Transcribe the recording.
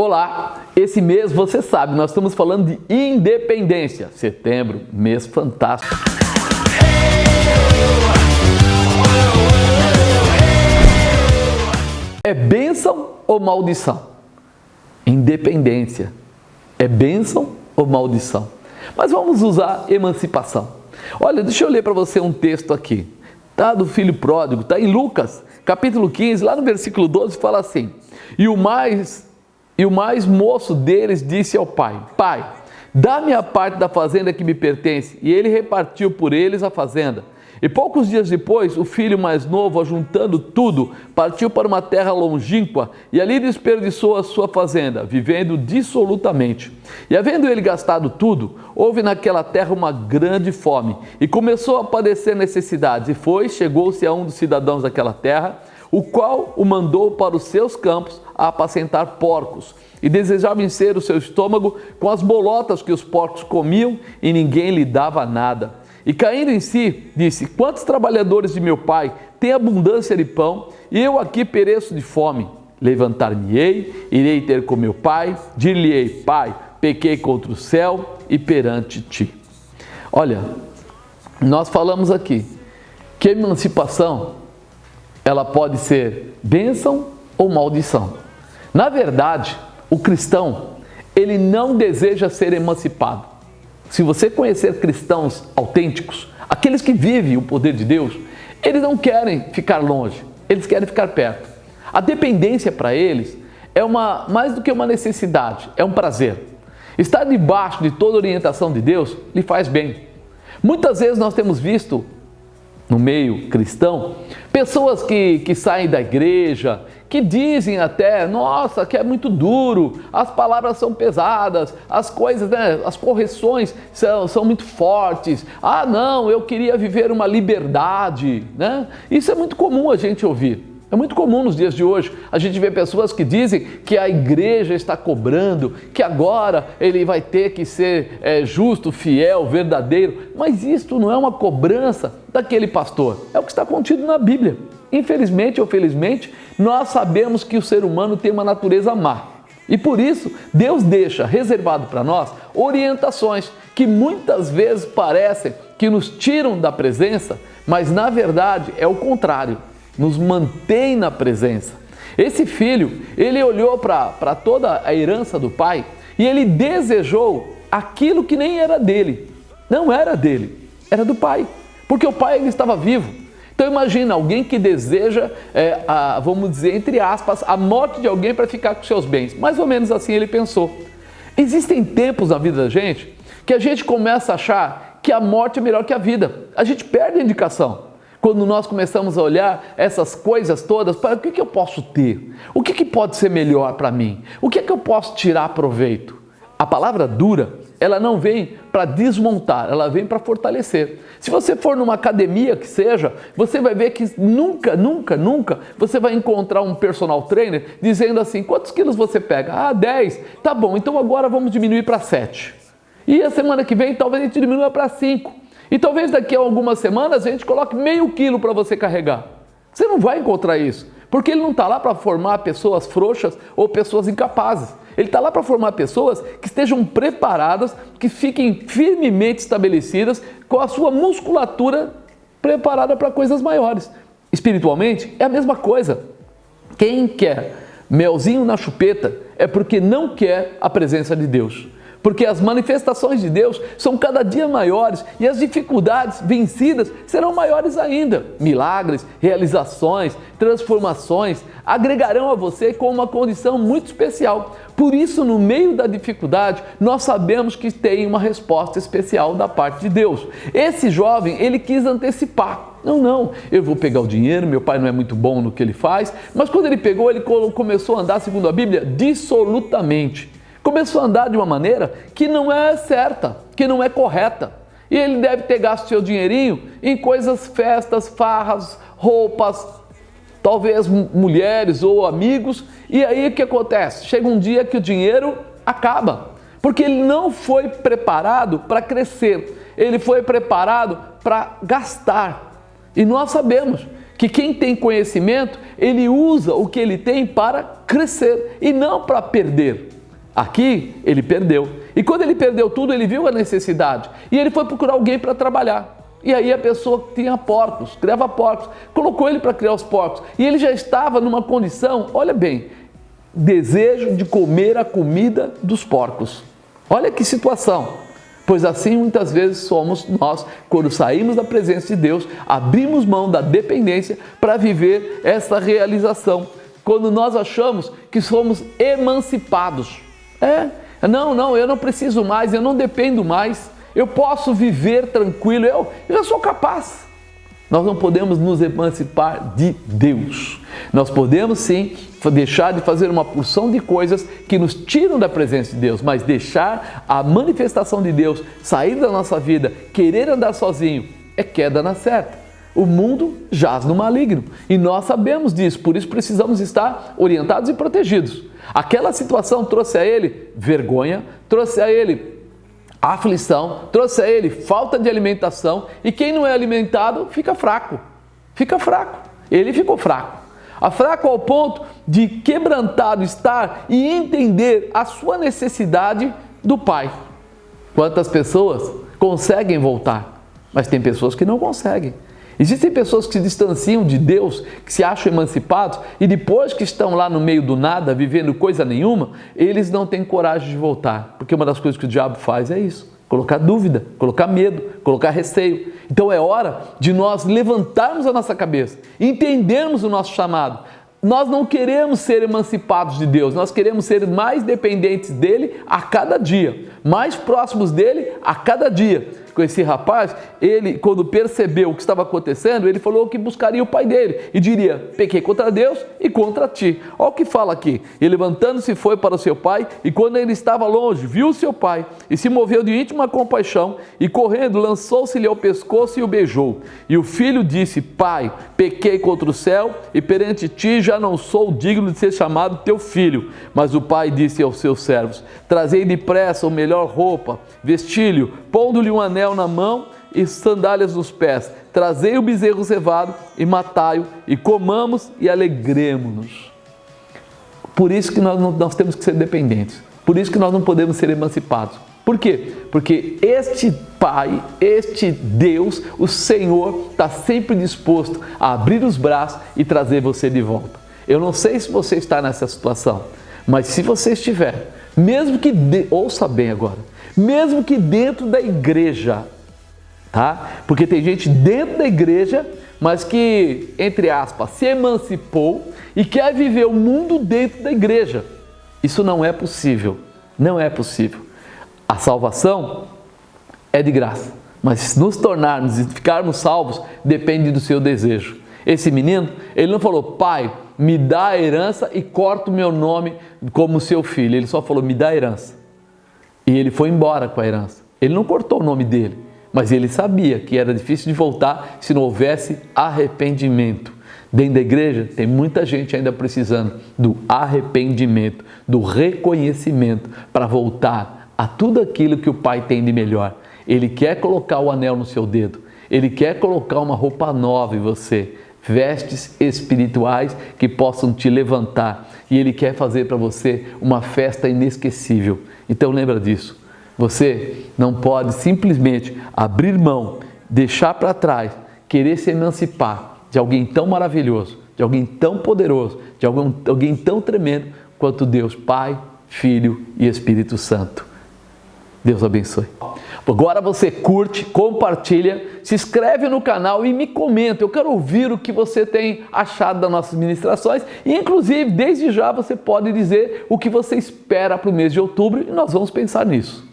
Olá, esse mês você sabe, nós estamos falando de independência. Setembro, mês fantástico. É bênção ou maldição? Independência. É bênção ou maldição? Mas vamos usar emancipação. Olha, deixa eu ler para você um texto aqui. Tá do filho pródigo, tá em Lucas, capítulo 15, lá no versículo 12, fala assim: E o mais moço deles disse ao pai: Pai, dá-me a parte da fazenda que me pertence. E ele repartiu por eles a fazenda. E poucos dias depois, o filho mais novo, ajuntando tudo, partiu para uma terra longínqua e ali desperdiçou a sua fazenda, vivendo dissolutamente. E havendo ele gastado tudo, houve naquela terra uma grande fome e começou a padecer necessidades. E chegou-se a um dos cidadãos daquela terra, o qual o mandou para os seus campos a apacentar porcos. E desejava encher o seu estômago com as bolotas que os porcos comiam, e ninguém lhe dava nada. E caindo em si, disse: Quantos trabalhadores de meu pai têm abundância de pão, e eu aqui pereço de fome? Levantar-me-ei, irei ter com meu pai, dir-lhe-ei: Pai, pequei contra o céu e perante ti. Olha, nós falamos aqui que a emancipação, ela pode ser bênção ou maldição. Na verdade, o cristão, ele não deseja ser emancipado. Se você conhecer cristãos autênticos, aqueles que vivem o poder de Deus, eles não querem ficar longe, eles querem ficar perto. A dependência para eles é mais do que uma necessidade, é um prazer. Estar debaixo de toda a orientação de Deus lhe faz bem. Muitas vezes nós temos visto no meio cristão pessoas que saem da igreja, que dizem até: nossa, que é muito duro, as palavras são pesadas, as coisas, as correções são muito fortes. Ah, não, eu queria viver uma liberdade, né? Isso é muito comum a gente ouvir. É muito comum nos dias de hoje. A gente vê pessoas que dizem que a igreja está cobrando, que agora ele vai ter que ser justo, fiel, verdadeiro. Mas isto não é uma cobrança daquele pastor. É o que está contido na Bíblia. Infelizmente ou felizmente, nós sabemos que o ser humano tem uma natureza má. E por isso, Deus deixa reservado para nós orientações que muitas vezes parecem que nos tiram da presença, mas na verdade é o contrário. Nos mantém na presença. Esse filho, ele olhou para toda a herança do pai e ele desejou aquilo que nem era dele. Não era dele, era do pai, porque o pai ele estava vivo. Então imagina alguém que deseja, vamos dizer, entre aspas, a morte de alguém para ficar com seus bens. Mais ou menos assim ele pensou. Existem tempos na vida da gente que a gente começa a achar que a morte é melhor que a vida. A gente perde a indicação. Quando nós começamos a olhar essas coisas todas, para o que eu posso ter? O que pode ser melhor para mim? O que eu posso tirar proveito? A palavra dura, ela não vem para desmontar, ela vem para fortalecer. Se você for numa academia que seja, você vai ver que nunca você vai encontrar um personal trainer dizendo assim: quantos quilos você pega? Ah, 10. Tá bom, então agora vamos diminuir para 7. E a semana que vem talvez a gente diminua para 5. E talvez daqui a algumas semanas a gente coloque meio quilo para você carregar. Você não vai encontrar isso, porque ele não está lá para formar pessoas frouxas ou pessoas incapazes. Ele está lá para formar pessoas que estejam preparadas, que fiquem firmemente estabelecidas, com a sua musculatura preparada para coisas maiores. Espiritualmente é a mesma coisa. Quem quer melzinho na chupeta é porque não quer a presença de Deus. Porque as manifestações de Deus são cada dia maiores e as dificuldades vencidas serão maiores ainda. Milagres, realizações, transformações agregarão a você com uma condição muito especial. Por isso, no meio da dificuldade, nós sabemos que tem uma resposta especial da parte de Deus. Esse jovem, ele quis antecipar. Não, eu vou pegar o dinheiro, meu pai não é muito bom no que ele faz. Mas quando ele pegou, ele começou a andar, segundo a Bíblia, dissolutamente. Começou a andar de uma maneira que não é certa, que não é correta. E ele deve ter gasto seu dinheirinho em coisas, festas, farras, roupas, talvez mulheres ou amigos. E aí o que acontece? Chega um dia que o dinheiro acaba, porque ele não foi preparado para crescer, ele foi preparado para gastar. E nós sabemos que quem tem conhecimento, ele usa o que ele tem para crescer e não para perder. Aqui ele perdeu. E quando ele perdeu tudo, ele viu a necessidade e ele foi procurar alguém para trabalhar. E aí a pessoa tinha porcos, criava porcos, colocou ele para criar os porcos. E ele já estava numa condição, olha bem, desejo de comer a comida dos porcos. Olha que situação. Pois assim muitas vezes somos nós, quando saímos da presença de Deus, abrimos mão da dependência para viver essa realização. Quando nós achamos que somos emancipados. Não, eu não preciso mais, eu não dependo mais, eu posso viver tranquilo, eu já sou capaz. Nós não podemos nos emancipar de Deus. Nós podemos sim deixar de fazer uma porção de coisas que nos tiram da presença de Deus, mas deixar a manifestação de Deus sair da nossa vida, querer andar sozinho, é queda na certa. O mundo jaz no maligno e nós sabemos disso, por isso precisamos estar orientados e protegidos. Aquela situação trouxe a ele vergonha, trouxe a ele aflição, trouxe a ele falta de alimentação, e quem não é alimentado fica fraco. Ele ficou fraco. Fraco ao ponto de quebrantado estar e entender a sua necessidade do Pai. Quantas pessoas conseguem voltar, mas tem pessoas que não conseguem. Existem pessoas que se distanciam de Deus, que se acham emancipados e depois que estão lá no meio do nada, vivendo coisa nenhuma, eles não têm coragem de voltar. Porque uma das coisas que o diabo faz é isso, colocar dúvida, colocar medo, colocar receio. Então é hora de nós levantarmos a nossa cabeça, entendermos o nosso chamado. Nós não queremos ser emancipados de Deus, nós queremos ser mais dependentes dele a cada dia, mais próximos dele a cada dia. Com esse rapaz, ele, quando percebeu o que estava acontecendo, ele falou que buscaria o pai dele e diria: pequei contra Deus e contra ti. Olha o que fala aqui. E levantando-se foi para o seu pai, e quando ele estava longe, viu o seu pai e se moveu de íntima compaixão e correndo lançou-se-lhe ao pescoço e o beijou. E o filho disse: pai, pequei contra o céu e perante ti já não sou digno de ser chamado teu filho. Mas o pai disse aos seus servos: trazei depressa a melhor roupa, vestilho, pondo-lhe um anel na mão e sandálias nos pés, trazei o bezerro cevado e matai-o, e comamos e alegremo-nos. Por isso que nós temos que ser dependentes, por isso que nós não podemos ser emancipados. Por quê? Porque este Pai, este Deus, o Senhor, está sempre disposto a abrir os braços e trazer você de volta. Eu não sei se você está nessa situação, mas se você estiver, mesmo que, ouça bem agora, mesmo que dentro da igreja, tá? Porque tem gente dentro da igreja, mas que, entre aspas, se emancipou e quer viver o mundo dentro da igreja. Isso não é possível, não é possível. A salvação é de graça, mas nos tornarmos e ficarmos salvos depende do seu desejo. Esse menino, ele não falou: pai, me dá a herança e corta o meu nome como seu filho. Ele só falou: me dá a herança. E ele foi embora com a herança. Ele não cortou o nome dele, mas ele sabia que era difícil de voltar se não houvesse arrependimento. Dentro da igreja tem muita gente ainda precisando do arrependimento, do reconhecimento para voltar a tudo aquilo que o Pai tem de melhor. Ele quer colocar o anel no seu dedo, ele quer colocar uma roupa nova em você, vestes espirituais que possam te levantar, e ele quer fazer para você uma festa inesquecível. Então lembra disso, você não pode simplesmente abrir mão, deixar para trás, querer se emancipar de alguém tão maravilhoso, de alguém tão poderoso, de alguém tão tremendo quanto Deus Pai, Filho e Espírito Santo. Deus abençoe. Agora você curte, compartilha, se inscreve no canal e me comenta. Eu quero ouvir o que você tem achado das nossas ministrações e, inclusive, desde já você pode dizer o que você espera para o mês de outubro e nós vamos pensar nisso.